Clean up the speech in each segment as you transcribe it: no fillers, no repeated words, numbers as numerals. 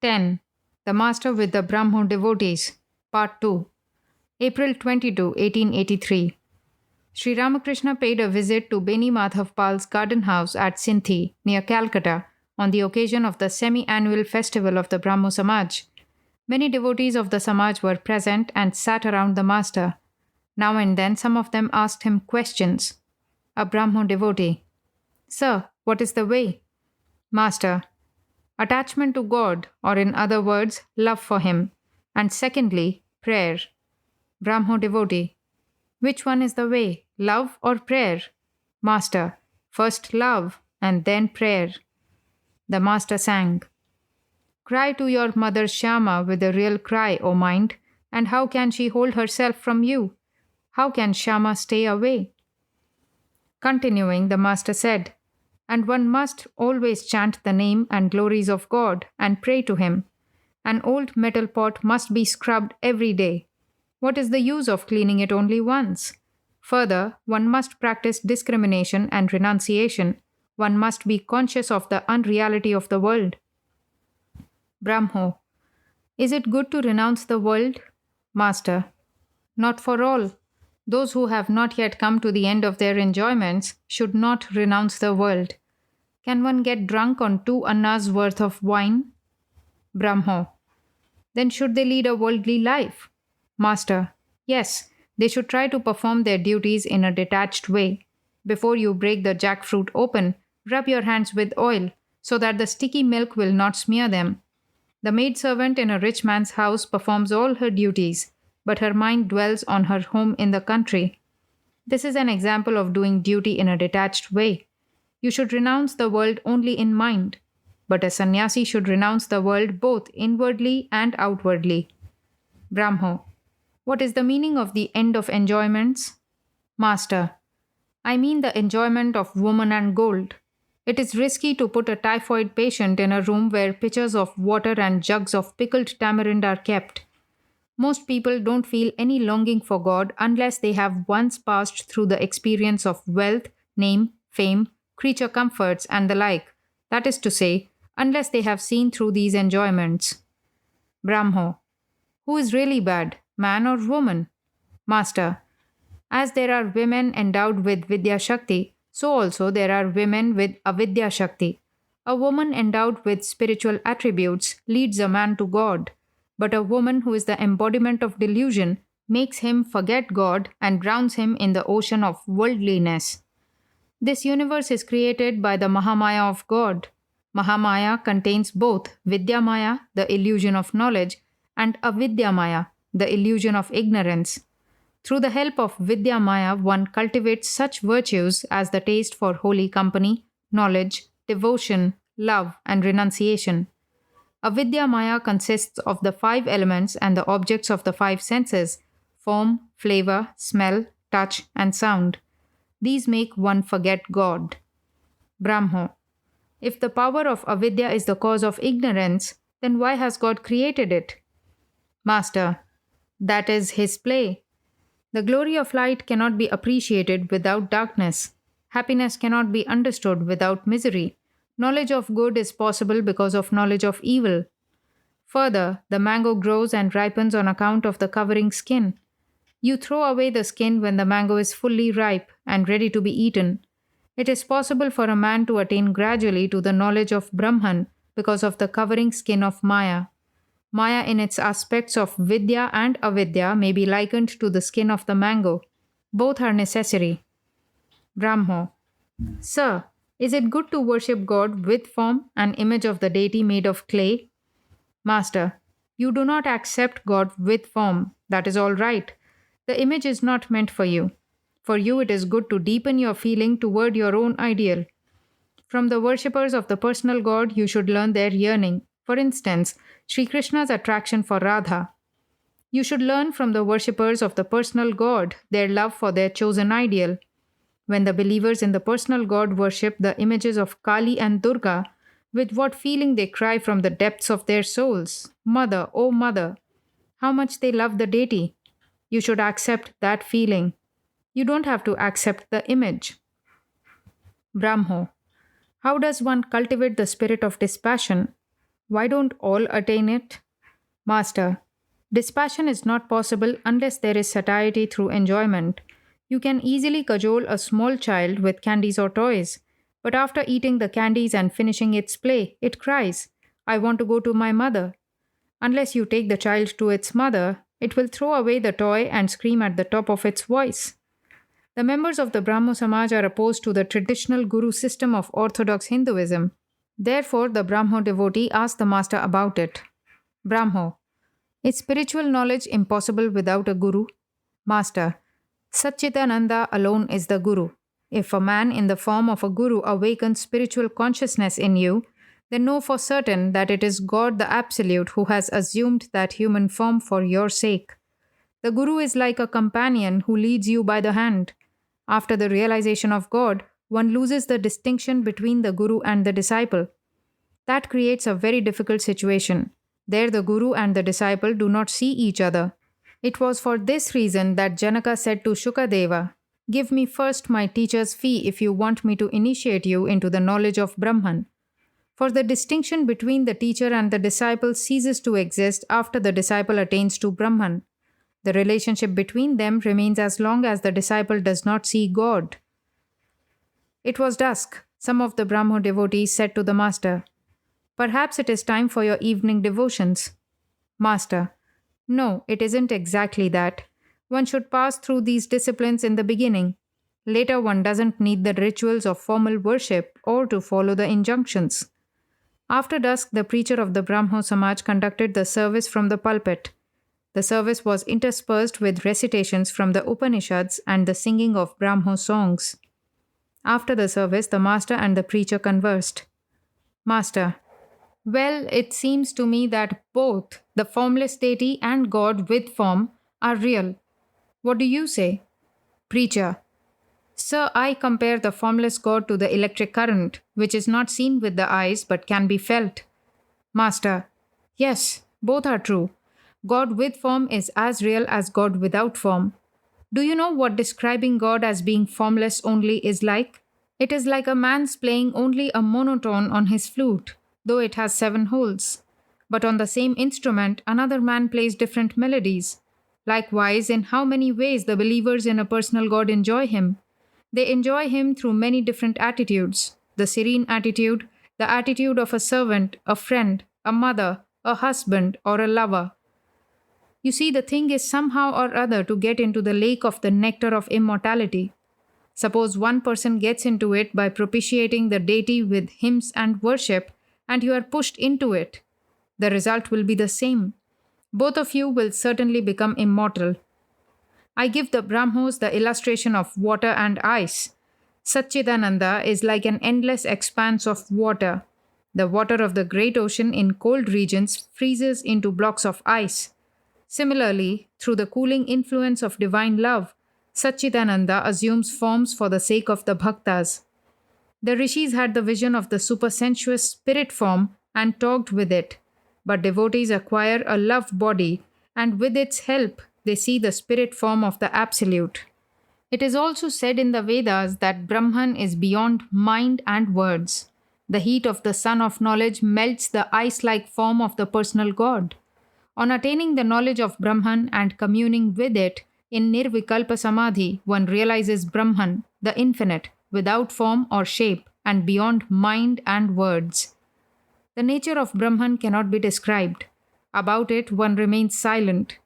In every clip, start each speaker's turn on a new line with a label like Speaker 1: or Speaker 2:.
Speaker 1: 10. The Master with the Brahmo Devotees, Part 2. April 22, 1883. Sri Ramakrishna paid a visit to Beni Madhav Pal's garden house at Sinthi, near Calcutta, on the occasion of the semi annual festival of the Brahmo Samaj. Many devotees of the Samaj were present and sat around the Master. Now and then some of them asked him questions. A Brahmo devotee: Sir, what is the way? Master: Attachment to God, or in other words, love for Him. And secondly, prayer. Brahmo devotee: Which one is the way, love or prayer? Master: First love and then prayer. The Master sang: Cry to your mother Shyama with a real cry, O mind, and how can she hold herself from you? How can Shyama stay away? Continuing, the Master said, And one must always chant the name and glories of God and pray to Him. An old metal pot must be scrubbed every day. What is the use of cleaning it only once? Further, one must practice discrimination and renunciation. One must be conscious of the unreality of the world. Brahmo: Is it good to renounce the world? Master: Not for all. Those who have not yet come to the end of their enjoyments should not renounce the world. Can one get drunk on 2 annas worth of wine? Brahmo: Then should they lead a worldly life? Master: Yes, they should try to perform their duties in a detached way. Before you break the jackfruit open, rub your hands with oil, so that the sticky milk will not smear them. The maidservant in a rich man's house performs all her duties, but her mind dwells on her home in the country. This is an example of doing duty in a detached way. You should renounce the world only in mind, but a sannyasi should renounce the world both inwardly and outwardly. Brahmo: What is the meaning of the end of enjoyments? Master: I mean the enjoyment of woman and gold. It is risky to put a typhoid patient in a room where pitchers of water and jugs of pickled tamarind are kept. Most people don't feel any longing for God unless they have once passed through the experience of wealth, name, fame, creature comforts, and the like. That is to say, unless they have seen through these enjoyments. Brahmo: Who is really bad, man or woman? Master: As there are women endowed with Vidya Shakti, so also there are women with Avidya Shakti. A woman endowed with spiritual attributes leads a man to God, but a woman who is the embodiment of delusion makes him forget God and drowns him in the ocean of worldliness. This universe is created by the Mahamaya of God. Mahamaya contains both Vidyamaya, the illusion of knowledge, and Avidyamaya, the illusion of ignorance. Through the help of Vidyamaya, one cultivates such virtues as the taste for holy company, knowledge, devotion, love, and renunciation. Avidyamaya consists of the 5 elements and the objects of the 5 senses: form, flavor, smell, touch, and sound. These make one forget God. Brahmo: If the power of avidya is the cause of ignorance, then why has God created it? Master: That is His play. The glory of light cannot be appreciated without darkness. Happiness cannot be understood without misery. Knowledge of good is possible because of knowledge of evil. Further, the mango grows and ripens on account of the covering skin. You throw away the skin when the mango is fully ripe and ready to be eaten. It is possible for a man to attain gradually to the knowledge of Brahman because of the covering skin of Maya. Maya in its aspects of Vidya and Avidya may be likened to the skin of the mango. Both are necessary. Brahmo: Sir, is it good to worship God with form, an image of the deity made of clay? Master: You do not accept God with form. That is all right. The image is not meant for you. For you, it is good to deepen your feeling toward your own ideal. From the worshippers of the personal God, you should learn their yearning. For instance, Sri Krishna's attraction for Radha. You should learn from the worshippers of the personal God their love for their chosen ideal. When the believers in the personal God worship the images of Kali and Durga, with what feeling they cry from the depths of their souls, Mother, O Mother, how much they love the deity. You should accept that feeling. You don't have to accept the image. Brahmo: How does one cultivate the spirit of dispassion? Why don't all attain it? Master, dispassion is not possible unless there is satiety through enjoyment. You can easily cajole a small child with candies or toys, but after eating the candies and finishing its play, it cries, I want to go to my mother. Unless you take the child to its mother, it will throw away the toy and scream at the top of its voice. The members of the Brahmo Samaj are opposed to the traditional guru system of orthodox Hinduism. Therefore, the Brahmo devotee asked the master about it. Brahmo, is spiritual knowledge impossible without a guru? Master, Satchitananda alone is the guru. If a man in the form of a guru awakens spiritual consciousness in you, then know for certain that it is God the Absolute who has assumed that human form for your sake. The guru is like a companion who leads you by the hand. After the realization of God, one loses the distinction between the guru and the disciple. That creates a very difficult situation. There, the guru and the disciple do not see each other. It was for this reason that Janaka said to Shukadeva, give me first my teacher's fee if you want me to initiate you into the knowledge of Brahman. For the distinction between the teacher and the disciple ceases to exist after the disciple attains to Brahman. The relationship between them remains as long as the disciple does not see God. It was dusk. Some of the Brahmo devotees said to the master, perhaps it is time for your evening devotions. Master, no, it isn't exactly that. One should pass through these disciplines in the beginning. Later, one doesn't need the rituals of formal worship or to follow the injunctions. After dusk, the preacher of the Brahmo Samaj conducted the service from the pulpit. The service was interspersed with recitations from the Upanishads and the singing of Brahmo songs. After the service, the master and the preacher conversed. Master, well, it seems to me that both the formless deity and God with form are real. What do you say? Preacher, sir, I compare the formless God to the electric current, which is not seen with the eyes but can be felt. Master, yes, both are true. God with form is as real as God without form. Do you know what describing God as being formless only is like? It is like a man's playing only a monotone on his flute, though it has 7 holes. But on the same instrument, another man plays different melodies. Likewise, in how many ways the believers in a personal God enjoy Him. They enjoy Him through many different attitudes. The serene attitude, the attitude of a servant, a friend, a mother, a husband, or a lover. You see, the thing is somehow or other to get into the lake of the nectar of immortality. Suppose one person gets into it by propitiating the deity with hymns and worship, and you are pushed into it. The result will be the same. Both of you will certainly become immortal. I give the Brahmos the illustration of water and ice. Satchidananda is like an endless expanse of water. The water of the great ocean in cold regions freezes into blocks of ice. Similarly, through the cooling influence of divine love, Satchidananda assumes forms for the sake of the bhaktas. The rishis had the vision of the supersensuous spirit form and talked with it, but devotees acquire a love body, and with its help, they see the spirit form of the Absolute. It is also said in the Vedas that Brahman is beyond mind and words. The heat of the sun of knowledge melts the ice-like form of the personal God. On attaining the knowledge of Brahman and communing with it, in Nirvikalpa Samadhi, one realizes Brahman, the infinite, without form or shape, and beyond mind and words. The nature of Brahman cannot be described. About it, one remains silent.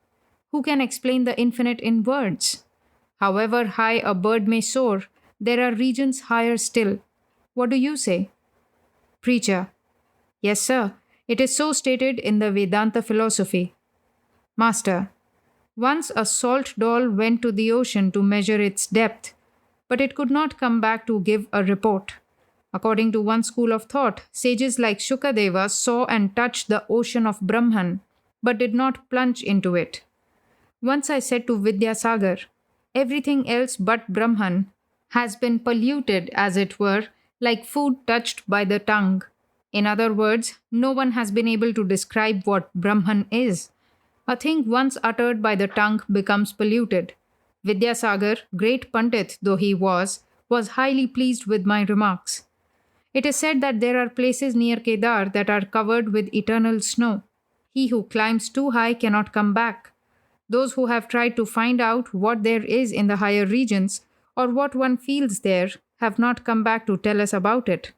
Speaker 1: Who can explain the infinite in words? However high a bird may soar, there are regions higher still. What do you say? Preacher, yes, sir. It is so stated in the Vedanta philosophy. Master, once a salt doll went to the ocean to measure its depth, but it could not come back to give a report. According to one school of thought, sages like Shukadeva saw and touched the ocean of Brahman, but did not plunge into it. Once I said to Vidyasagar, everything else but Brahman has been polluted, as it were, like food touched by the tongue. In other words, no one has been able to describe what Brahman is. A thing once uttered by the tongue becomes polluted. Vidyasagar, great Pandit though he was highly pleased with my remarks. It is said that there are places near Kedar that are covered with eternal snow. He who climbs too high cannot come back. Those who have tried to find out what there is in the higher regions or what one feels there have not come back to tell us about it.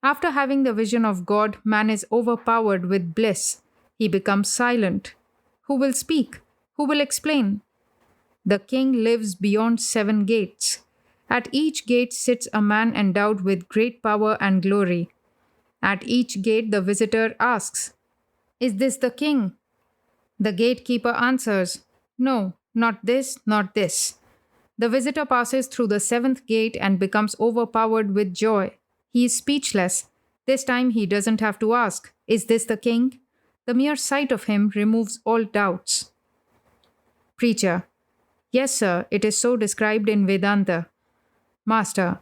Speaker 1: After having the vision of God, man is overpowered with bliss. He becomes silent. Who will speak? Who will explain? The king lives beyond 7 gates. At each gate sits a man endowed with great power and glory. At each gate, the visitor asks, "Is this the king?" The gatekeeper answers, "No, not this, not this." The visitor passes through the 7th gate and becomes overpowered with joy. He is speechless. This time he doesn't have to ask, "Is this the king?" The mere sight of him removes all doubts. Preacher: Yes, sir, it is so described in Vedanta. Master: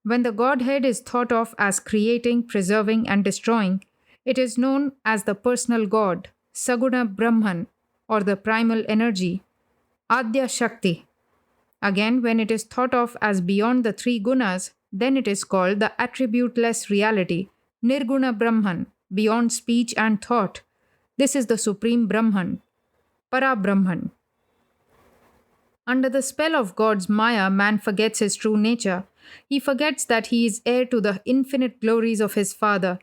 Speaker 1: When the Godhead is thought of as creating, preserving, and destroying, it is known as the personal God, Saguna Brahman, or the primal energy, Adya Shakti. Again, when it is thought of as beyond the 3 gunas, then it is called the attributeless reality, Nirguna Brahman, beyond speech and thought. This is the supreme Brahman, Para Brahman. Under the spell of God's Maya, man forgets his true nature. He forgets that he is heir to the infinite glories of his Father.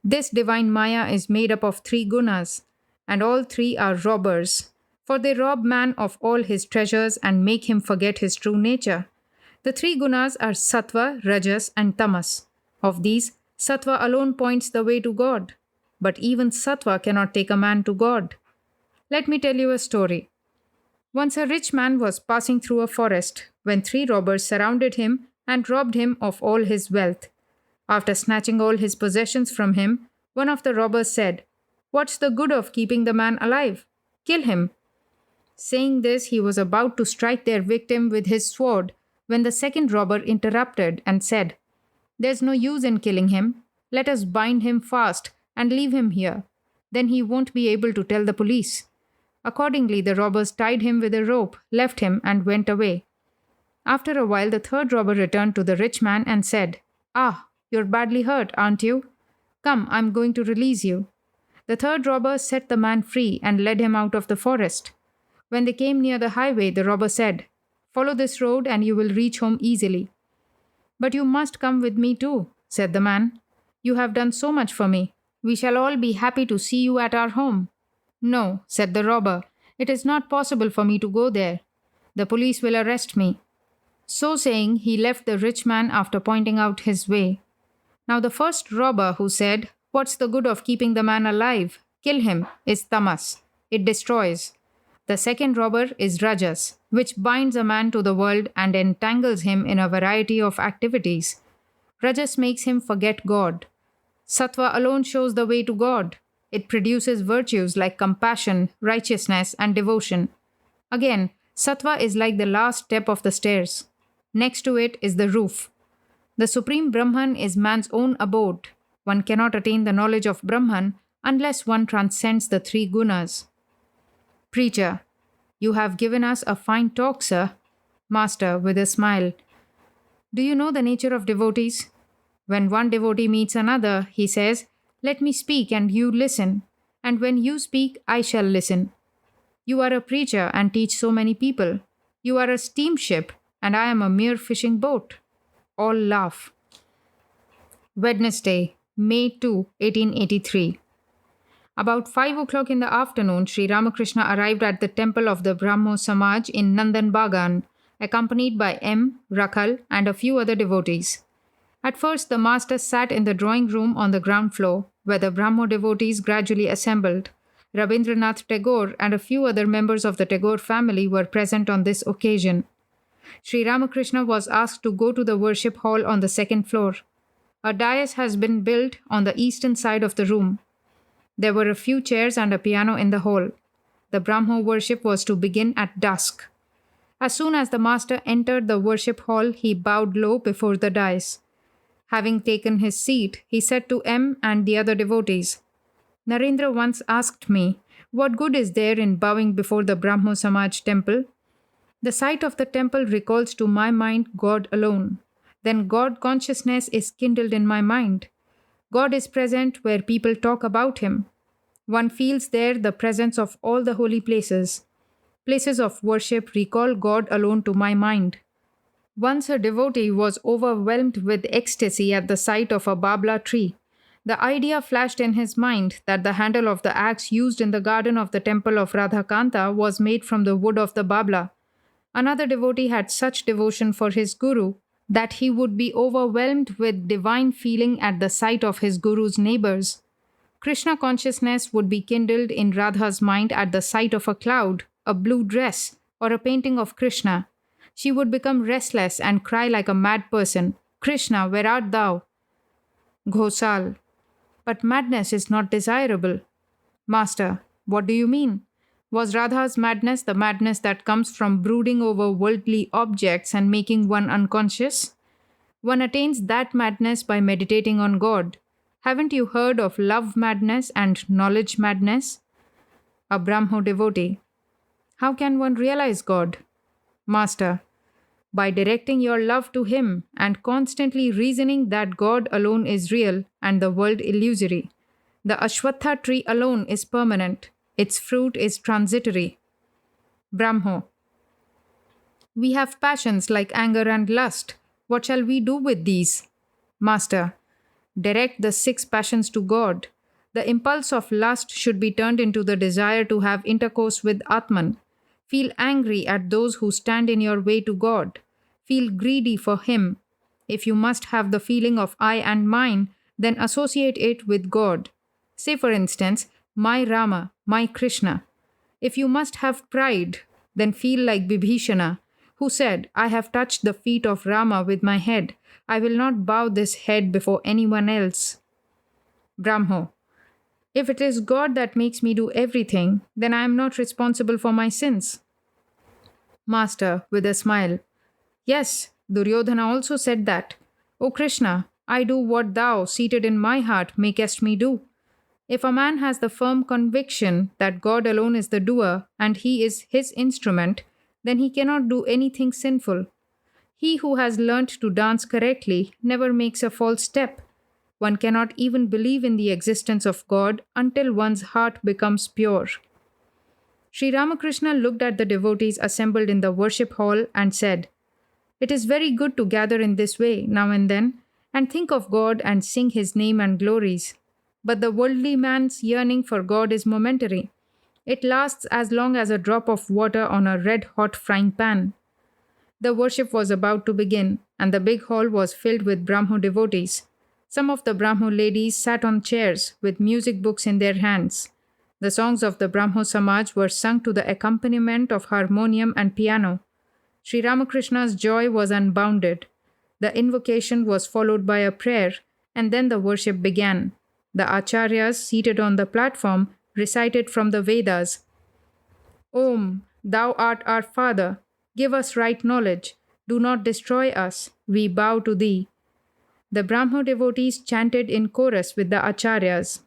Speaker 1: This divine Maya is made up of 3 gunas, and all 3 are robbers, for they rob man of all his treasures and make him forget his true nature. The 3 gunas are Sattva, Rajas, and Tamas. Of these, Sattva alone points the way to God. But even Sattva cannot take a man to God. Let me tell you a story. Once a rich man was passing through a forest when 3 robbers surrounded him and robbed him of all his wealth. After snatching all his possessions from him, one of the robbers said, "What's the good of keeping the man alive? Kill him." Saying this, he was about to strike their victim with his sword when the second robber interrupted and said, "There's no use in killing him. Let us bind him fast and leave him here. Then he won't be able to tell the police." Accordingly, the robbers tied him with a rope, left him, and went away. After a while, the third robber returned to the rich man and said, "Ah, you're badly hurt, aren't you? Come, I'm going to release you." The third robber set the man free and led him out of the forest. When they came near the highway, the robber said, "Follow this road and you will reach home easily." "But you must come with me too," said the man. "You have done so much for me. We shall all be happy to see you at our home." "No," said the robber, "it is not possible for me to go there. The police will arrest me." So saying, he left the rich man after pointing out his way. Now the first robber who said, "What's the good of keeping the man alive? Kill him," is tamas. It destroys. The second robber is rajas, which binds a man to the world and entangles him in a variety of activities. Rajas makes him forget God. Sattva alone shows the way to God. It produces virtues like compassion, righteousness, and devotion. Again, Sattva is like the last step of the stairs. Next to it is the roof. The Supreme Brahman is man's own abode. One cannot attain the knowledge of Brahman unless one transcends the 3 gunas. Preacher: You have given us a fine talk, sir. Master, with a smile: Do you know the nature of devotees? When one devotee meets another, he says, "Let me speak and you listen. And when you speak, I shall listen." You are a preacher and teach so many people. You are a steamship, and I am a mere fishing boat. All laugh. Wednesday, May 2, 1883. About 5 o'clock in the afternoon, Sri Ramakrishna arrived at the temple of the Brahmo Samaj in Nandan Bagan, accompanied by M, Rakhal, and a few other devotees. At first, the master sat in the drawing room on the ground floor, where the Brahmo devotees gradually assembled. Rabindranath Tagore and a few other members of the Tagore family were present on this occasion. Sri Ramakrishna was asked to go to the worship hall on the second floor. A dais has been built on the eastern side of the room. There were a few chairs and a piano in the hall. The Brahmo worship was to begin at dusk. As soon as the master entered the worship hall, he bowed low before the dais. Having taken his seat, he said to M and the other devotees, "Narendra once asked me, what good is there in bowing before the Brahmo Samaj temple? The sight of the temple recalls to my mind God alone. then God consciousness is kindled in my mind. God is present where people talk about Him. One feels there the presence of all the holy places. Places of worship recall God alone to my mind. Once a devotee was overwhelmed with ecstasy at the sight of a babla tree. The idea flashed in his mind that the handle of the axe used in the garden of the temple of Radhakanta was made from the wood of the babla. Another devotee had such devotion for his guru that he would be overwhelmed with divine feeling at the sight of his guru's neighbors. Krishna consciousness would be kindled in Radha's mind at the sight of a cloud, a blue dress, or a painting of Krishna. She would become restless and cry like a mad person, Krishna, where art thou? Ghosal. But madness is not desirable. Master, what do you mean? Was Radha's madness the madness that comes from brooding over worldly objects and making one unconscious? One attains that madness by meditating on God. Haven't you heard of love madness and knowledge madness? A Brahmo devotee. How can one realize God? Master, by directing your love to Him and constantly reasoning that God alone is real and the world illusory. The Ashwatha tree alone is permanent. Its fruit is transitory. Brahmo. We have passions like anger and lust. What shall we do with these? Master. Direct the 6 passions to God. The impulse of lust should be turned into the desire to have intercourse with Atman. Feel angry at those who stand in your way to God. Feel greedy for Him. If you must have the feeling of I and mine, then associate it with God. Say, for instance, my Rama, my Krishna. If you must have pride, then feel like Bibhishana, who said, I have touched the feet of Rama with my head. I will not bow this head before anyone else. Brahmo. If it is God that makes me do everything, then I am not responsible for my sins. Master, with a smile. Yes, Duryodhana also said that. O Krishna, I do what thou, seated in my heart, makest me do. If a man has the firm conviction that God alone is the doer and he is his instrument, then he cannot do anything sinful. He who has learnt to dance correctly never makes a false step. One cannot even believe in the existence of God until one's heart becomes pure. Sri Ramakrishna looked at the devotees assembled in the worship hall and said, It is very good to gather in this way now and then, and think of God and sing His name and glories. But the worldly man's yearning for God is momentary. It lasts as long as a drop of water on a red-hot frying pan. The worship was about to begin, and the big hall was filled with Brahmo devotees. Some of the Brahmo ladies sat on chairs with music books in their hands. The songs of the Brahmo Samaj were sung to the accompaniment of harmonium and piano. Sri Ramakrishna's joy was unbounded. The invocation was followed by a prayer, and then the worship began. The acharyas seated on the platform recited from the Vedas. Om, thou art our Father. Give us right knowledge. Do not destroy us. We bow to thee. The Brahmo devotees chanted in chorus with the acharyas.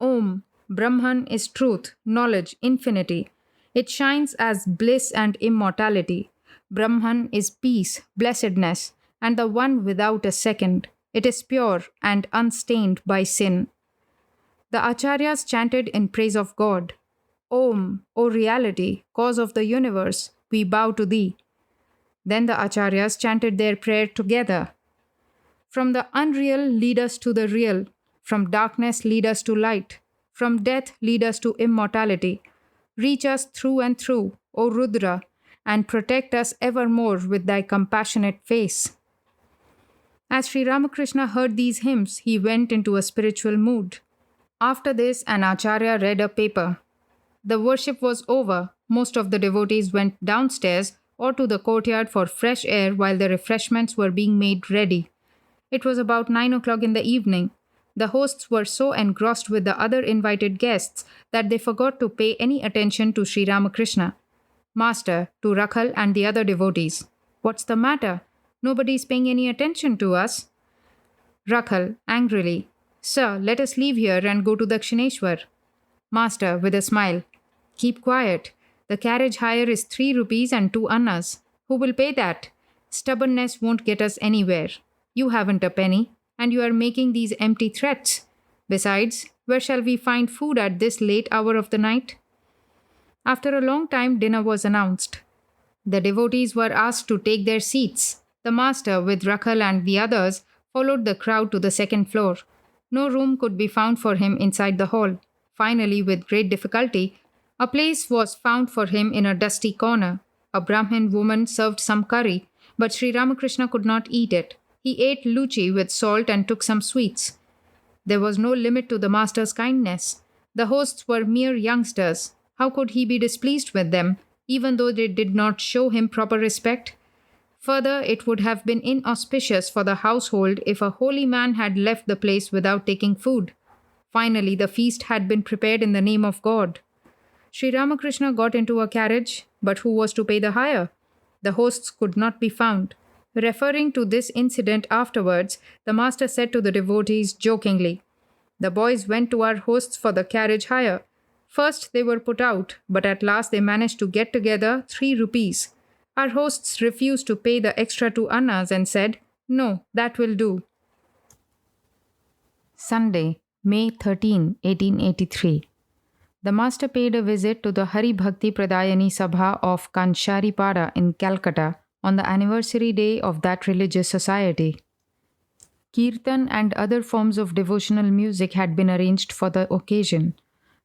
Speaker 1: Om, Brahman is truth, knowledge, infinity. It shines as bliss and immortality. Brahman is peace, blessedness, and the one without a second. It is pure and unstained by sin. The acharyas chanted in praise of God. Om, O reality, cause of the universe, we bow to thee. Then the acharyas chanted their prayer together. From the unreal lead us to the real. From darkness lead us to light. From death lead us to immortality. Reach us through and through, O Rudra, and protect us evermore with thy compassionate face. As Sri Ramakrishna heard these hymns, he went into a spiritual mood. After this, an acharya read a paper. The worship was over. Most of the devotees went downstairs or to the courtyard for fresh air while the refreshments were being made ready. It was about 9 o'clock in the evening. The hosts were so engrossed with the other invited guests that they forgot to pay any attention to Sri Ramakrishna. Master, to Rakhal and the other devotees. What's the matter? Nobody is paying any attention to us. Rakhal, angrily. Sir, let us leave here and go to Dakshineshwar. Master, with a smile. Keep quiet. The carriage hire is 3 rupees and 2 annas. Who will pay that? Stubbornness won't get us anywhere. You haven't a penny, and you are making these empty threats. Besides, where shall we find food at this late hour of the night? After a long time, dinner was announced. The devotees were asked to take their seats. The master, with Rakhal and the others, followed the crowd to the second floor. No room could be found for him inside the hall. Finally, with great difficulty, a place was found for him in a dusty corner. A Brahmin woman served some curry, but Sri Ramakrishna could not eat it. He ate luchi with salt and took some sweets. There was no limit to the master's kindness. The hosts were mere youngsters. How could he be displeased with them, even though they did not show him proper respect? Further, it would have been inauspicious for the household if a holy man had left the place without taking food. Finally, the feast had been prepared in the name of God. Sri Ramakrishna got into a carriage, but who was to pay the hire? The hosts could not be found. Referring to this incident afterwards, the master said to the devotees jokingly, "The boys went to our hosts for the carriage hire. First they were put out, but at last they managed to get together 3 rupees. Our hosts refused to pay the extra 2 annas and said, 'No, that will do.'" Sunday, May 13, 1883. The master paid a visit to the Hari Bhakti Pradayani Sabha of Kansharipada in Calcutta on the anniversary day of that religious society. Kirtan and other forms of devotional music had been arranged for the occasion.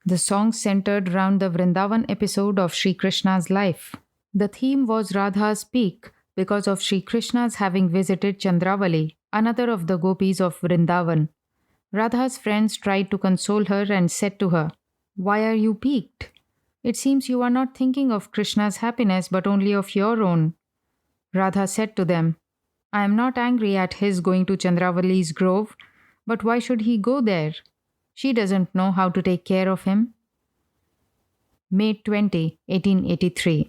Speaker 1: The songs centered round the Vrindavan episode of Sri Krishna's life. The theme was Radha's peak because of Sri Krishna's having visited Chandravali, another of the gopis of Vrindavan. Radha's friends tried to console her and said to her, "Why are you piqued? It seems you are not thinking of Krishna's happiness but only of your own." Radha said to them, "I am not angry at his going to Chandravali's grove, but why should he go there? She doesn't know how to take care of him." May 20, 1883.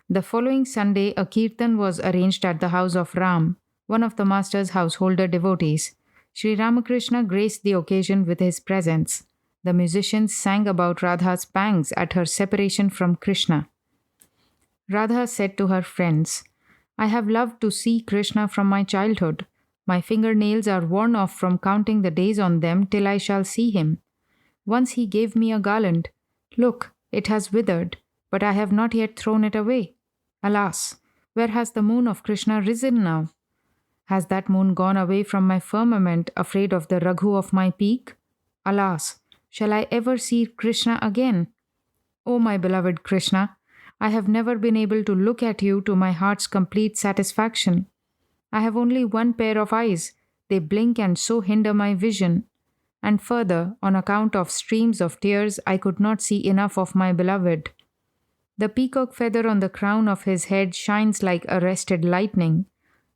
Speaker 1: The following Sunday, a kirtan was arranged at the house of Ram, one of the master's householder devotees. Sri Ramakrishna graced the occasion with his presence. The musicians sang about Radha's pangs at her separation from Krishna. Radha said to her friends, "I have loved to see Krishna from my childhood. My fingernails are worn off from counting the days on them till I shall see him. Once he gave me a garland. Look, it has withered, but I have not yet thrown it away. Alas, where has the moon of Krishna risen now? Has that moon gone away from my firmament, afraid of the Raghu of my peak? Alas, shall I ever see Krishna again? O my beloved Krishna, I have never been able to look at you to my heart's complete satisfaction. I have only one pair of eyes. They blink and so hinder my vision. And further, on account of streams of tears, I could not see enough of my beloved. The peacock feather on the crown of his head shines like arrested lightning.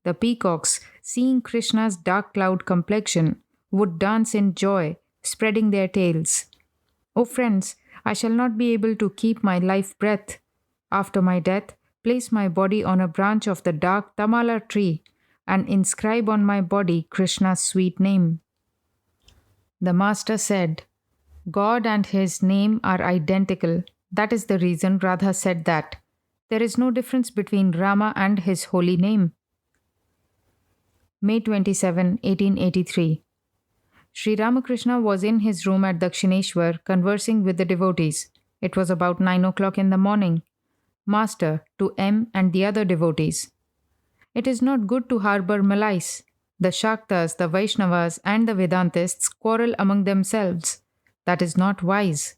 Speaker 1: The peacocks, seeing Krishna's dark cloud complexion, would dance in joy, spreading their tails. O friends, I shall not be able to keep my life breath. After my death, place my body on a branch of the dark tamala tree and inscribe on my body Krishna's sweet name." The master said, "God and his name are identical. That is the reason Radha said that. There is no difference between Rama and his holy name." May 27, 1883. Sri Ramakrishna was in his room at Dakshineshwar conversing with the devotees. It was about 9 o'clock in the morning. Master, to M and the other devotees. It is not good to harbor malice. The Shaktas, the Vaishnavas, and the Vedantists quarrel among themselves. That is not wise.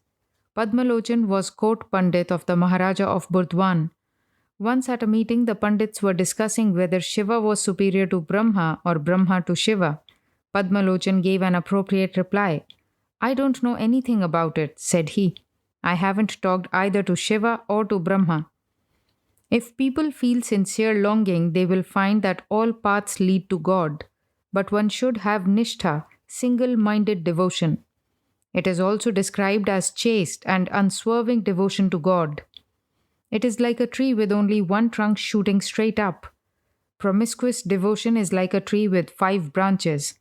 Speaker 1: Padmalochan was court pandit of the Maharaja of Burdwan. Once at a meeting, the pandits were discussing whether Shiva was superior to Brahma or Brahma to Shiva. Padmalochan gave an appropriate reply. "I don't know anything about it," said he. "I haven't talked either to Shiva or to Brahma." If people feel sincere longing, they will find that all paths lead to God. But one should have nishtha, single-minded devotion. It is also described as chaste and unswerving devotion to God. It is like a tree with only one trunk shooting straight up. Promiscuous devotion is like a tree with 5 branches.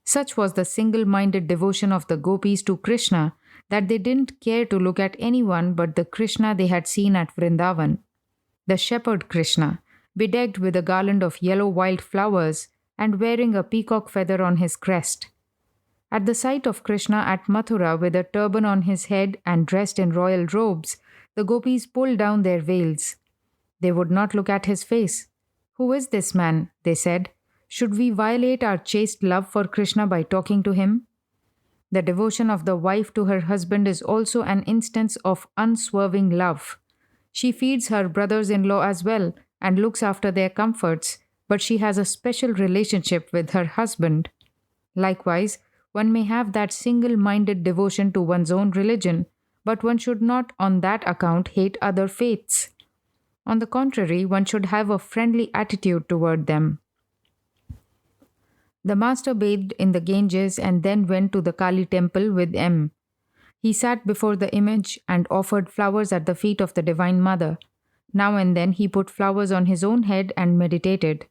Speaker 1: Such was the single-minded devotion of the gopis to Krishna that they didn't care to look at anyone but the Krishna they had seen at Vrindavan. The shepherd Krishna, bedecked with a garland of yellow wild flowers and wearing a peacock feather on his crest. At the sight of Krishna at Mathura with a turban on his head and dressed in royal robes, the gopis pulled down their veils. They would not look at his face. "Who is this man?" they said. "Should we violate our chaste love for Krishna by talking to him?" The devotion of the wife to her husband is also an instance of unswerving love. She feeds her brothers in law as well and looks after their comforts, but she has a special relationship with her husband. Likewise, one may have that single minded devotion to one's own religion, but one should not on that account hate other faiths. On the contrary, one should have a friendly attitude toward them. The master bathed in the Ganges and then went to the Kali temple with M. He sat before the image and offered flowers at the feet of the Divine Mother. Now and then he put flowers on his own head and meditated.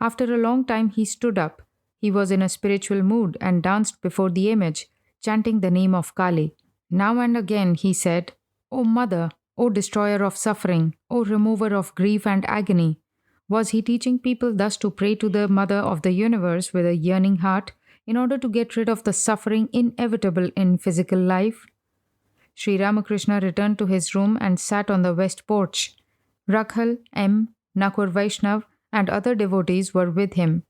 Speaker 1: After a long time he stood up. He was in a spiritual mood and danced before the image, chanting the name of Kali. Now and again he said, "O Mother, O Destroyer of suffering, O Remover of grief and agony." Was he teaching people thus to pray to the Mother of the universe with a yearning heart in order to get rid of the suffering inevitable in physical life? Sri Ramakrishna returned to his room and sat on the west porch. Rakhal, M., Nakur Vaishnav, and other devotees were with him.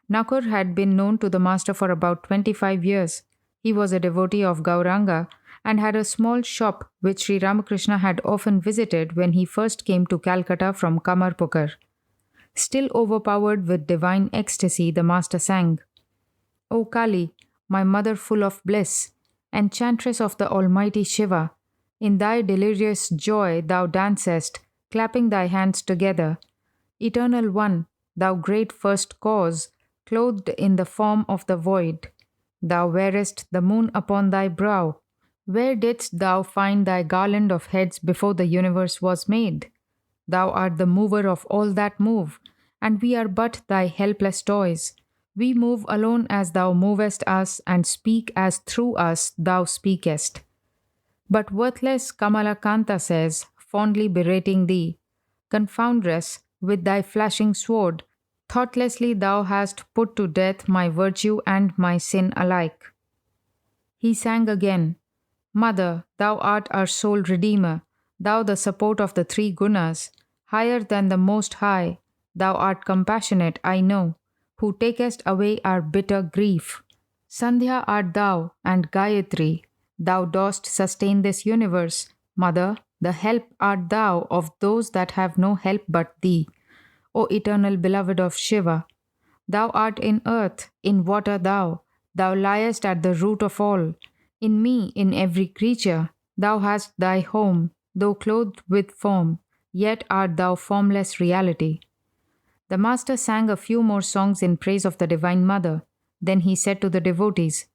Speaker 1: Nakur had been known to the master for about 25 years. He was a devotee of Gauranga and had a small shop which Sri Ramakrishna had often visited when he first came to Calcutta from Kamarpukar. Still overpowered with divine ecstasy, the master sang, "O Kali, my mother full of bliss, enchantress of the Almighty Shiva, in thy delirious joy thou dancest, clapping thy hands together. Eternal One, thou great first cause, clothed in the form of the void. Thou wearest the moon upon thy brow. Where didst thou find thy garland of heads before the universe was made? Thou art the mover of all that move, and we are but thy helpless toys. We move alone as thou movest us, and speak as through us thou speakest." But worthless Kamalakanta says, fondly berating thee, "Confoundress, with thy flashing sword, thoughtlessly thou hast put to death my virtue and my sin alike." He sang again, "Mother, thou art our sole redeemer, thou the support of the three gunas, higher than the most high, thou art compassionate, I know, who takest away our bitter grief. Sandhya art thou, and Gayatri, thou dost sustain this universe. Mother, the help art thou of those that have no help but thee. O eternal beloved of Shiva, thou art in earth, in water thou liest at the root of all. In me, in every creature, thou hast thy home, though clothed with form, yet art thou formless reality." The master sang a few more songs in praise of the Divine Mother. Then he said to the devotees,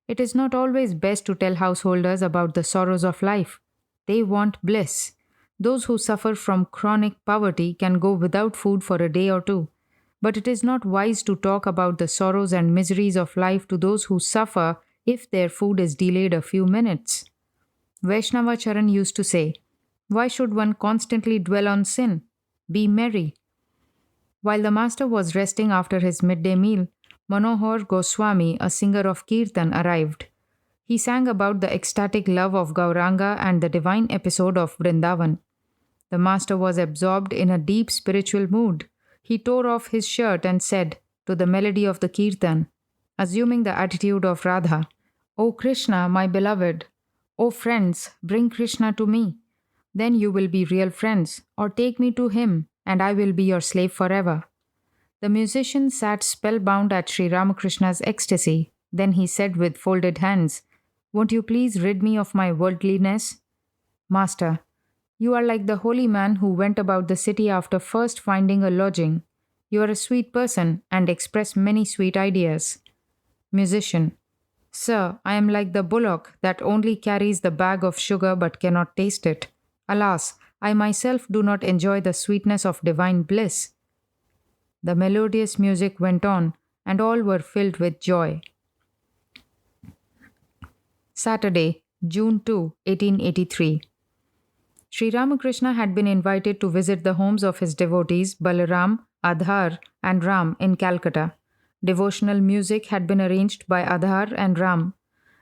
Speaker 1: "It is not always best to tell householders about the sorrows of life. They want bliss. Those who suffer from chronic poverty can go without food for a day or two. But it is not wise to talk about the sorrows and miseries of life to those who suffer if their food is delayed a few minutes." Vaishnava Charan used to say, "Why should one constantly dwell on sin? Be merry." While the master was resting after his midday meal, Manohar Goswami, a singer of Kirtan, arrived. He sang about the ecstatic love of Gauranga and the divine episode of Vrindavan. The master was absorbed in a deep spiritual mood. He tore off his shirt and said, to the melody of the Kirtan, assuming the attitude of Radha, "O Krishna, my beloved, O friends, bring Krishna to me. Then you will be real friends, or take me to him, and I will be your slave forever." The musician sat spellbound at Sri Ramakrishna's ecstasy. Then he said with folded hands, "Won't you please rid me of my worldliness?" "Master, you are like the holy man who went about the city after first finding a lodging. You are a sweet person and express many sweet ideas." Musician, "Sir, I am like the bullock that only carries the bag of sugar but cannot taste it. Alas, I myself do not enjoy the sweetness of divine bliss." The melodious music went on, and all were filled with joy. Saturday, June 2, 1883. Sri Ramakrishna had been invited to visit the homes of his devotees Balaram, Adhar, and Ram in Calcutta. Devotional music had been arranged by Adhar and Ram.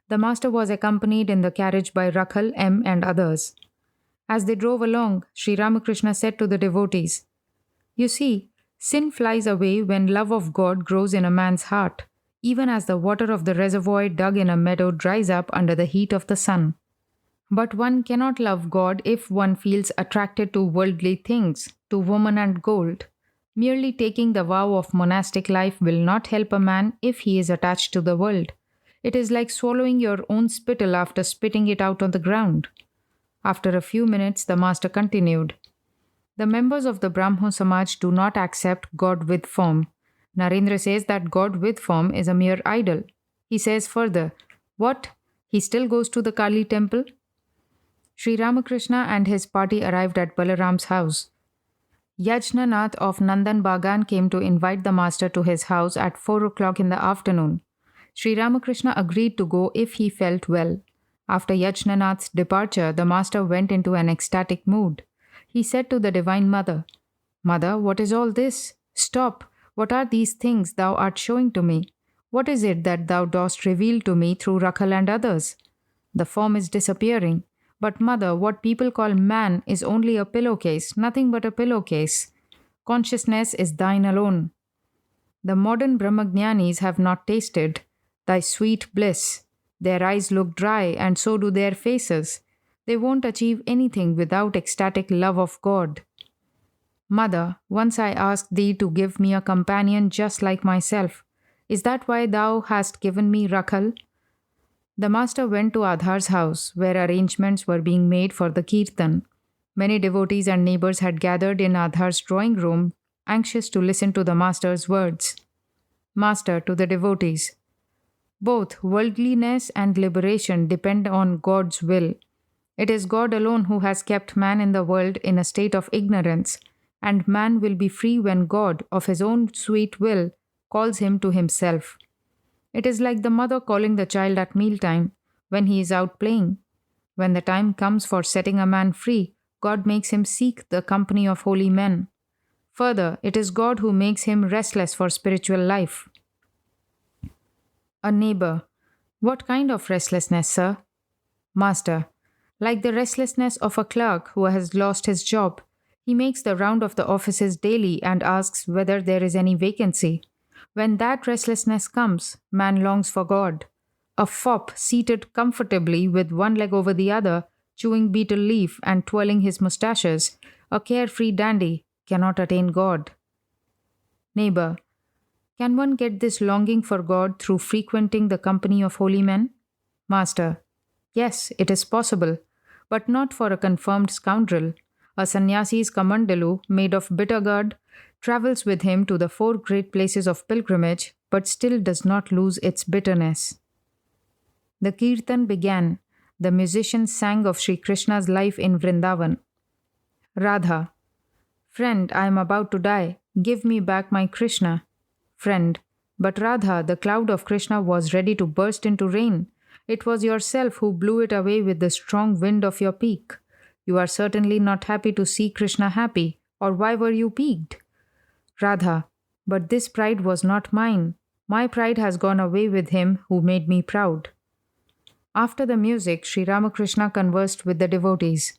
Speaker 1: The master was accompanied in the carriage by Rakhal, M, and others. As they drove along, Sri Ramakrishna said to the devotees, "You see, sin flies away when love of God grows in a man's heart, even as the water of the reservoir dug in a meadow dries up under the heat of the sun. But one cannot love God if one feels attracted to worldly things, to woman and gold. Merely taking the vow of monastic life will not help a man if he is attached to the world. It is like swallowing your own spittle after spitting it out on the ground." After a few minutes, the master continued, "The members of the Brahmo Samaj do not accept God with form. Narendra says that God with form is a mere idol. He says further, what? He still goes to the Kali temple?" Sri Ramakrishna and his party arrived at Balaram's house. Yajnanath of Nandan Bagan came to invite the master to his house at 4 o'clock in the afternoon. Sri Ramakrishna agreed to go if he felt well. After Yajnanath's departure, the master went into an ecstatic mood. He said to the Divine Mother, "Mother, what is all this? Stop! What are these things thou art showing to me? What is it that thou dost reveal to me through Rakhal and others? The form is disappearing. But mother, what people call man is only a pillowcase, nothing but a pillowcase. Consciousness is thine alone. The modern Brahmajnanis have not tasted thy sweet bliss. Their eyes look dry, and so do their faces. They won't achieve anything without ecstatic love of God. Mother, once I asked thee to give me a companion just like myself. Is that why thou hast given me Rakhal?" The master went to Adhar's house, where arrangements were being made for the kirtan. Many devotees and neighbors had gathered in Adhar's drawing room, anxious to listen to the master's words. Master to the devotees, "Both worldliness and liberation depend on God's will. It is God alone who has kept man in the world in a state of ignorance, and man will be free when God, of his own sweet will, calls him to himself. It is like the mother calling the child at mealtime when he is out playing. When the time comes for setting a man free, God makes him seek the company of holy men. Further, it is God who makes him restless for spiritual life." A neighbor, "What kind of restlessness, sir?" Master, "Like the restlessness of a clerk who has lost his job. He makes the round of the offices daily and asks whether there is any vacancy. When that restlessness comes, man longs for God. A fop seated comfortably with one leg over the other, chewing betel leaf and twirling his moustaches, a carefree dandy, cannot attain God." Neighbor, "Can one get this longing for God through frequenting the company of holy men?" Master, "Yes, it is possible, but not for a confirmed scoundrel. A sannyasi's kamandalu, made of bitter gourd, travels with him to the 4 great places of pilgrimage, but still does not lose its bitterness." The kirtan began. The musicians sang of Sri Krishna's life in Vrindavan. Radha, "Friend, I am about to die. Give me back my Krishna." Friend, "But Radha, the cloud of Krishna was ready to burst into rain. It was yourself who blew it away with the strong wind of your pique. You are certainly not happy to see Krishna happy, or why were you piqued?" Radha, "But this pride was not mine. My pride has gone away with him who made me proud." After the music, Sri Ramakrishna conversed with the devotees.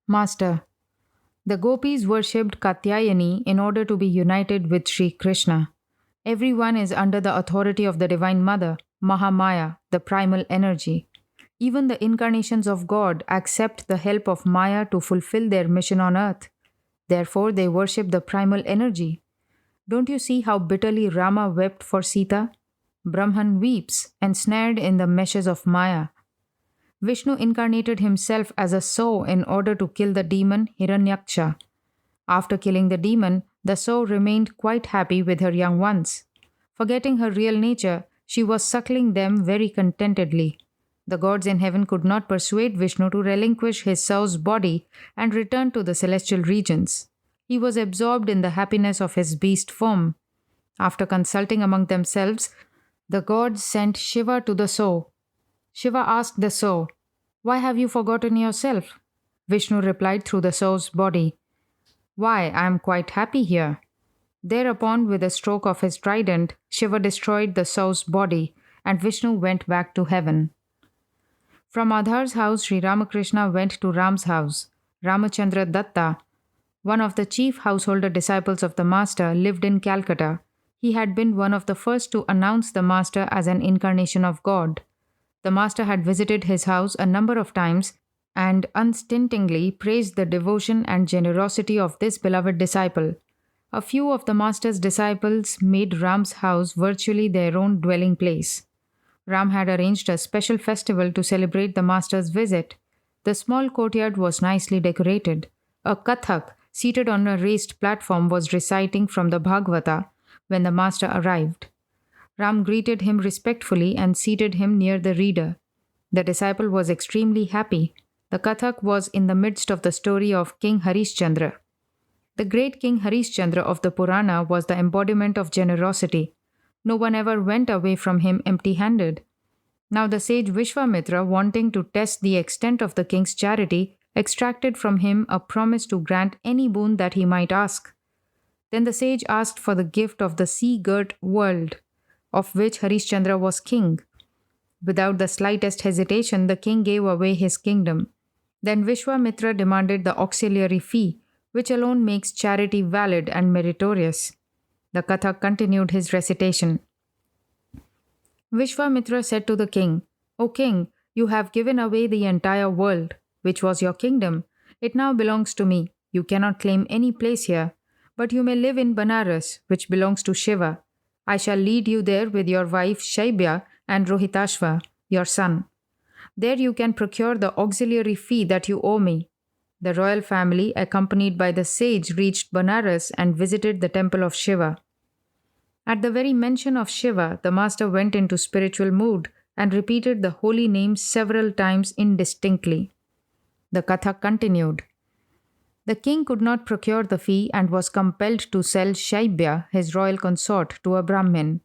Speaker 1: Master, the gopis worshipped Katyayani in order to be united with Sri Krishna. Everyone is under the authority of the Divine Mother, Mahamaya, the primal energy. Even the incarnations of God accept the help of Maya to fulfill their mission on earth. Therefore, they worship the primal energy. Don't you see how bitterly Rama wept for Sita? Brahman weeps, ensnared in the meshes of Maya. Vishnu incarnated himself as a sow in order to kill the demon Hiranyaksha. After killing the demon, the sow remained quite happy with her young ones. Forgetting her real nature, she was suckling them very contentedly. The gods in heaven could not persuade Vishnu to relinquish his sow's body and return to the celestial regions. He was absorbed in the happiness of his beast form. After consulting among themselves, the gods sent Shiva to the sow. Shiva asked the sow, "Why have you forgotten yourself?" Vishnu replied through the sow's body, "Why, I am quite happy here." Thereupon, with a stroke of his trident, Shiva destroyed the sow's body, and Vishnu went back to heaven. From Adhar's house, Sri Ramakrishna went to Ram's house. Ramachandra Datta, one of the chief householder disciples of the Master, lived in Calcutta. He had been one of the first to announce the Master as an incarnation of God. The Master had visited his house a number of times and unstintingly praised the devotion and generosity of this beloved disciple. A few of the Master's disciples made Ram's house virtually their own dwelling place. Ram had arranged a special festival to celebrate the Master's visit. The small courtyard was nicely decorated. A Kathak, seated on a raised platform, was reciting from the Bhagavata when the Master arrived. Ram greeted him respectfully and seated him near the reader. The disciple was extremely happy. The Kathak was in the midst of the story of King Harishchandra. The great King Harishchandra of the Purana was the embodiment of generosity. No one ever went away from him empty-handed. Now the sage Vishwamitra, wanting to test the extent of the king's charity, extracted from him a promise to grant any boon that he might ask. Then the sage asked for the gift of the sea-girt world, of which Harishchandra was king. Without the slightest hesitation, the king gave away his kingdom. Then Vishwamitra demanded the auxiliary fee, which alone makes charity valid and meritorious. The Kathak continued his recitation. Vishwamitra said to the king, "O king, you have given away the entire world, which was your kingdom. It now belongs to me. You cannot claim any place here, but you may live in Banaras, which belongs to Shiva. I shall lead you there with your wife Shaibya and Rohitashva, your son. There you can procure the auxiliary fee that you owe me." The royal family, accompanied by the sage, reached Banaras and visited the temple of Shiva. At the very mention of Shiva, the Master went into spiritual mood and repeated the holy name several times indistinctly. The Kathak continued. The king could not procure the fee and was compelled to sell Shaibya, his royal consort, to a Brahmin.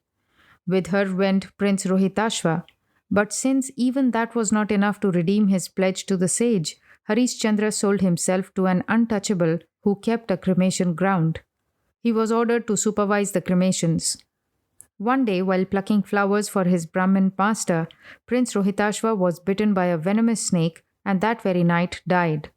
Speaker 1: With her went Prince Rohitashva. But since even that was not enough to redeem his pledge to the sage, Harishchandra sold himself to an untouchable who kept a cremation ground. He was ordered to supervise the cremations. One day, while plucking flowers for his Brahmin master, Prince Rohitashva was bitten by a venomous snake and that very night died.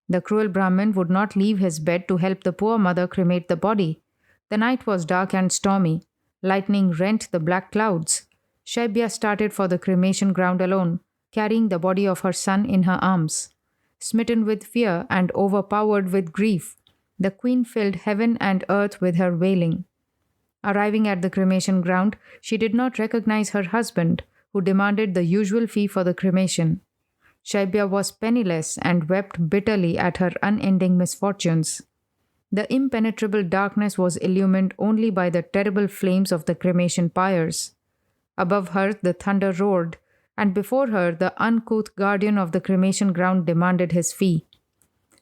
Speaker 1: The cruel Brahmin would not leave his bed to help the poor mother cremate the body. The night was dark and stormy. Lightning rent the black clouds. Shaibya started for the cremation ground alone, carrying the body of her son in her arms. Smitten with fear and overpowered with grief, the queen filled heaven and earth with her wailing. Arriving at the cremation ground, she did not recognize her husband, who demanded the usual fee for the cremation. Shaibya was penniless and wept bitterly at her unending misfortunes. The impenetrable darkness was illumined only by the terrible flames of the cremation pyres. Above her the thunder roared, and before her the uncouth guardian of the cremation ground demanded his fee.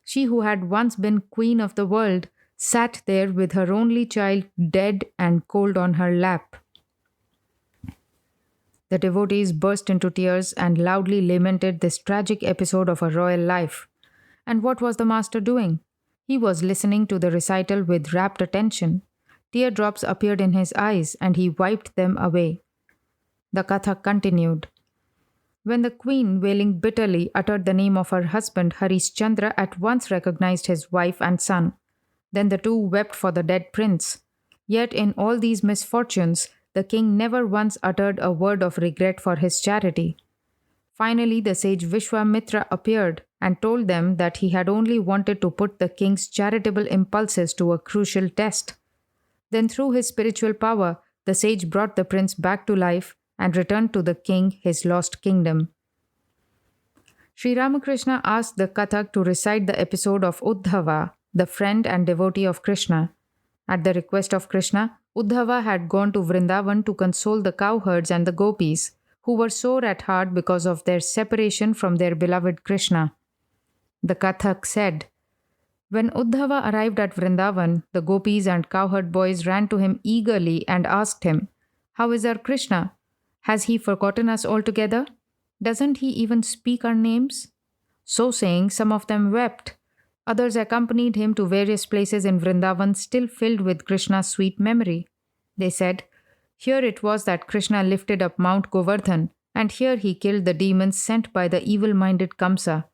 Speaker 1: She who had once been queen of the world sat there with her only child dead and cold on her lap. The devotees burst into tears and loudly lamented this tragic episode of a royal life. And what was the Master doing? He was listening to the recital with rapt attention. Teardrops appeared in his eyes and he wiped them away. The Kathak continued. When the queen, wailing bitterly, uttered the name of her husband, Harishchandra at once recognized his wife and son. Then the two wept for the dead prince. Yet in all these misfortunes, the king never once uttered a word of regret for his charity. Finally, the sage Vishwamitra appeared and told them that he had only wanted to put the king's charitable impulses to a crucial test. Then, through his spiritual power, the sage brought the prince back to life and returned to the king his lost kingdom. Sri Ramakrishna asked the Kathak to recite the episode of Uddhava, the friend and devotee of Krishna. At the request of Krishna, Uddhava had gone to Vrindavan to console the cowherds and the gopis, who were sore at heart because of their separation from their beloved Krishna. The Kathak said, when Uddhava arrived at Vrindavan, the gopis and cowherd boys ran to him eagerly and asked him, "How is our Krishna? Has he forgotten us altogether? Doesn't he even speak our names?" So saying, some of them wept. Others accompanied him to various places in Vrindavan still filled with Krishna's sweet memory. They said, here it was that Krishna lifted up Mount Govardhan, and here he killed the demons sent by the evil minded Kamsa.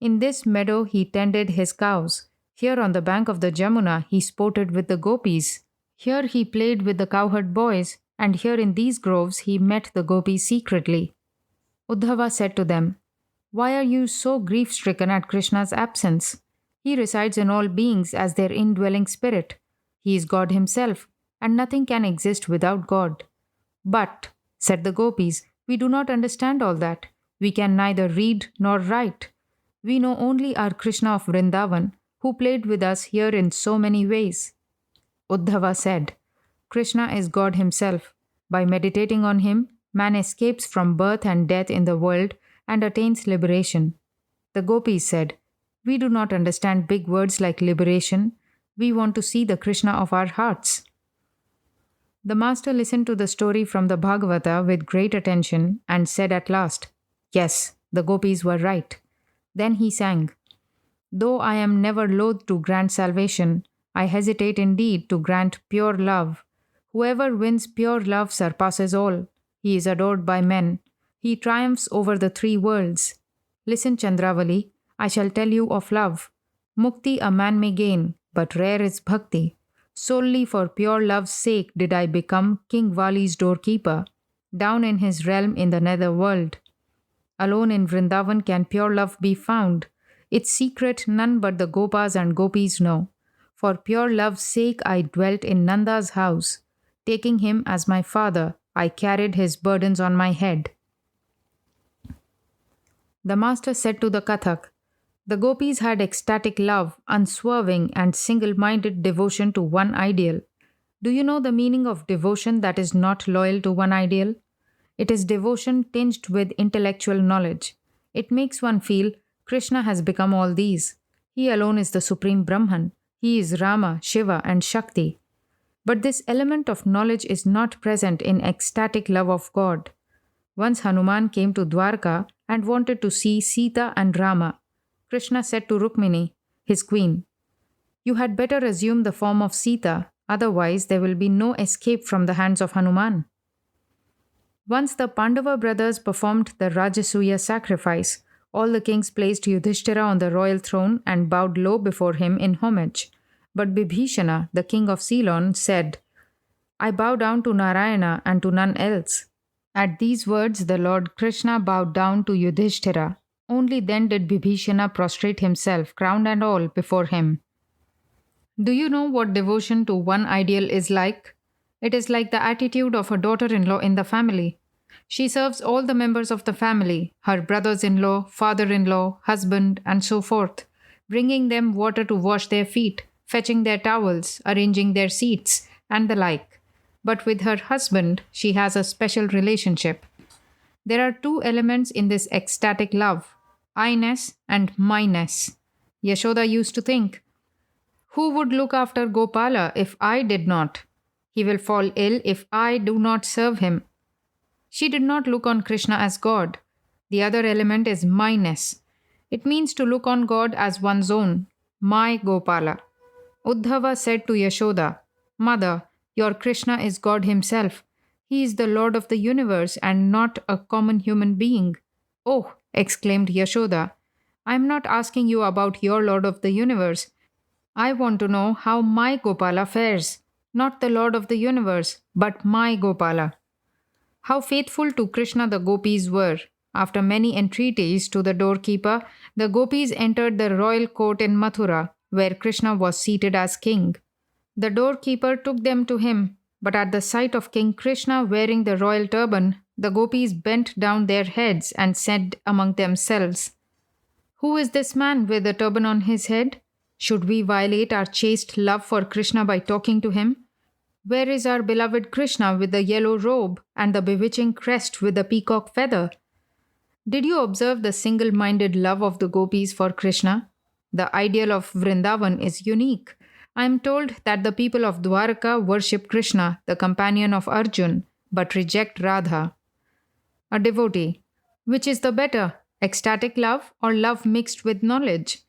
Speaker 1: In this meadow he tended his cows. Here on the bank of the Jamuna he sported with the gopis. Here he played with the cowherd boys, and here in these groves he met the gopis secretly. Uddhava said to them, why are you so grief stricken at Krishna's absence? He resides in all beings as their indwelling spirit. He is God himself, and nothing can exist without God. But, said the gopis, we do not understand all that. We can neither read nor write. We know only our Krishna of Vrindavan, who played with us here in so many ways. Uddhava said, Krishna is God himself. By meditating on him, man escapes from birth and death in the world and attains liberation. The gopis said, we do not understand big words like liberation. We want to see the Krishna of our hearts. The master listened to the story from the Bhagavata with great attention and said at last, yes, the gopis were right. Then he sang, though I am never loath to grant salvation, I hesitate indeed to grant pure love. Whoever wins pure love surpasses all. He is adored by men. He triumphs over the three worlds. Listen, Chandravali, I shall tell you of love. Mukti a man may gain, but rare is bhakti. Solely for pure love's sake did I become King Vali's doorkeeper, down in his realm in the nether world. Alone in Vrindavan can pure love be found. Its secret none but the Gopas and Gopis know. For pure love's sake I dwelt in Nanda's house. Taking him as my father, I carried his burdens on my head. The master said to the Kathak, the gopis had ecstatic love, unswerving and single-minded devotion to one ideal. Do you know the meaning of devotion that is not loyal to one ideal? It is devotion tinged with intellectual knowledge. It makes one feel Krishna has become all these. He alone is the supreme Brahman. He is Rama, Shiva and Shakti. But this element of knowledge is not present in ecstatic love of God. Once Hanuman came to Dwarka and wanted to see Sita and Rama. Krishna said to Rukmini, his queen, you had better assume the form of Sita, otherwise there will be no escape from the hands of Hanuman. Once the Pandava brothers performed the Rajasuya sacrifice, all the kings placed Yudhishthira on the royal throne and bowed low before him in homage. But Bibhishana, the king of Ceylon, said, I bow down to Narayana and to none else. At these words, the Lord Krishna bowed down to Yudhishthira. Only then did Bibhishana prostrate himself, crown and all, before him. Do you know what devotion to one ideal is like? It is like the attitude of a daughter-in-law in the family. She serves all the members of the family, her brothers-in-law, father-in-law, husband, and so forth, bringing them water to wash their feet, fetching their towels, arranging their seats, and the like. But with her husband, she has a special relationship. There are two elements in this ecstatic love, I-ness and my-ness. Yashoda used to think, who would look after Gopala if I did not? He will fall ill if I do not serve him. She did not look on Krishna as God. The other element is my-ness. It means to look on God as one's own, my Gopala. Uddhava said to Yashoda, Mother, your Krishna is God himself. He is the Lord of the universe and not a common human being. Oh, exclaimed Yashoda, I am not asking you about your Lord of the universe. I want to know how my Gopala fares. Not the Lord of the universe, but my Gopala. How faithful to Krishna the gopis were. After many entreaties to the doorkeeper, the gopis entered the royal court in Mathura, where Krishna was seated as king. The doorkeeper took them to him, but at the sight of King Krishna wearing the royal turban, the gopis bent down their heads and said among themselves, Who is this man with the turban on his head? Should we violate our chaste love for Krishna by talking to him? Where is our beloved Krishna with the yellow robe and the bewitching crest with the peacock feather? Did you observe the single-minded love of the gopis for Krishna? The ideal of Vrindavan is unique. I am told that the people of Dwarka worship Krishna, the companion of Arjun, but reject Radha. A devotee. Which is the better? Ecstatic love or love mixed with knowledge?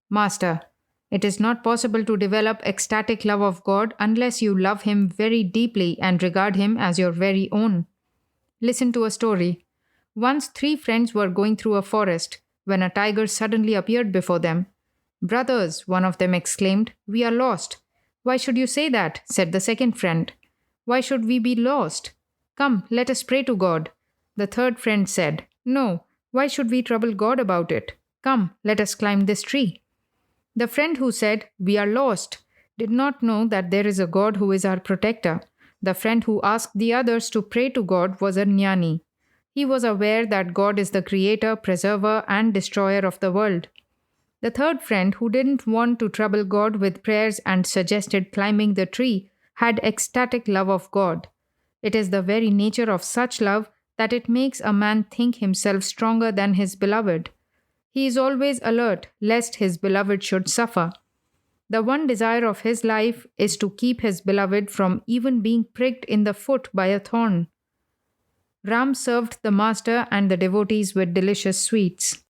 Speaker 1: Master, it is not possible to develop ecstatic love of God unless you love Him very deeply and regard Him as your very own. Listen to a story. Once three friends were going through a forest when a tiger suddenly appeared before them. Brothers, one of them exclaimed, we are lost. Why should you say that? Said the second friend. Why should we be lost? Come, let us pray to God. The third friend said, no, why should we trouble God about it? Come, let us climb this tree. The friend who said, we are lost, did not know that there is a God who is our protector. The friend who asked the others to pray to God was a jnani. He was aware that God is the creator, preserver, and destroyer of the world. The third friend, who didn't want to trouble God with prayers and suggested climbing the tree, had ecstatic love of God. It is the very nature of such love that it makes a man think himself stronger than his beloved. He is always alert lest his beloved should suffer. The one desire of his life is to keep his beloved from even being pricked in the foot by a thorn. Ram served the master and the devotees with delicious sweets.